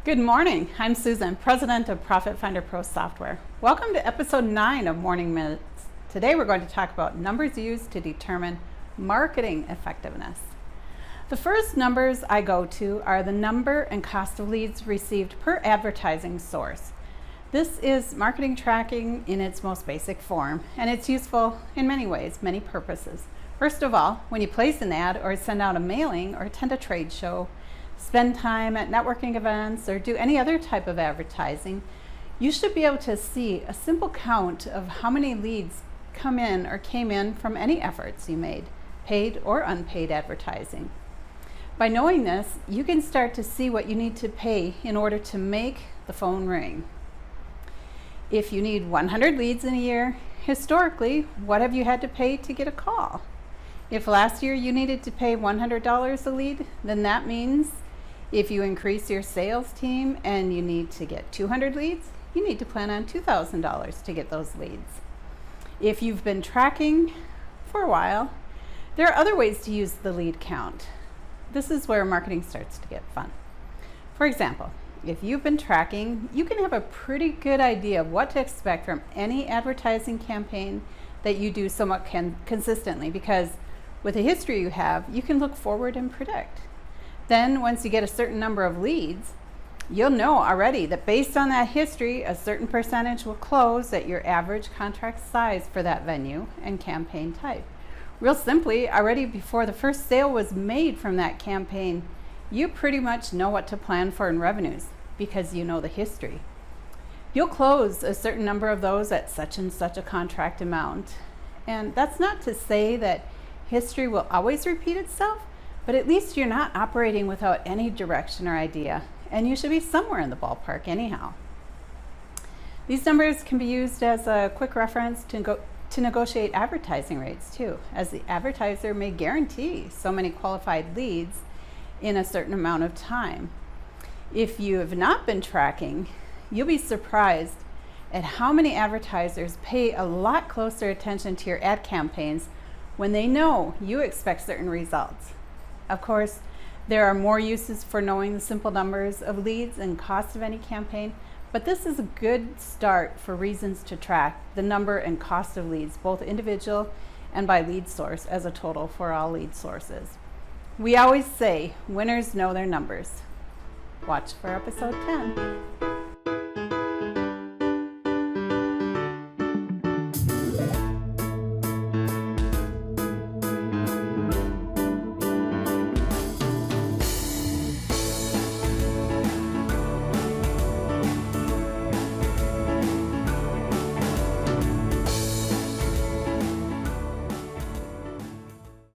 Good morning. I'm Susan, President of Profit Finder Pro Software. Welcome to episode 9 of Morning Minutes. Today we're going to talk about numbers used to determine marketing effectiveness. The first numbers I go to are the number and cost of leads received per advertising source. This is marketing tracking in its most basic form, and it's useful in many ways, many purposes. First of all, when you place an ad or send out a mailing or attend a trade show, spend time at networking events, or do any other type of advertising, you should be able to see a simple count of how many leads come in or came in from any efforts you made, paid or unpaid advertising. By knowing this, you can start to see what you need to pay in order to make the phone ring. If you need 100 leads in a year, historically, what have you had to pay to get a call? If last year you needed to pay $100 a lead, then that means if you increase your sales team and you need to get 200 leads, you need to plan on $2,000 to get those leads. If you've been tracking for a while, there are other ways to use the lead count. This is where marketing starts to get fun. For example, if you've been tracking, you can have a pretty good idea of what to expect from any advertising campaign that you do somewhat consistently, because with the history you have, you can look forward and predict. Then once you get a certain number of leads, you'll know already that based on that history, a certain percentage will close at your average contract size for that venue and campaign type. Real simply, already before the first sale was made from that campaign, you pretty much know what to plan for in revenues because you know the history. You'll close a certain number of those at such and such a contract amount. And that's not to say that history will always repeat itself, but at least you're not operating without any direction or idea, and you should be somewhere in the ballpark anyhow. These numbers can be used as a quick reference to negotiate advertising rates too, as the advertiser may guarantee so many qualified leads in a certain amount of time. If you have not been tracking, you'll be surprised at how many advertisers pay a lot closer attention to your ad campaigns when they know you expect certain results. Of course, there are more uses for knowing the simple numbers of leads and cost of any campaign, but this is a good start for reasons to track the number and cost of leads, both individual and by lead source as a total for all lead sources. We always say winners know their numbers. Watch for episode 10.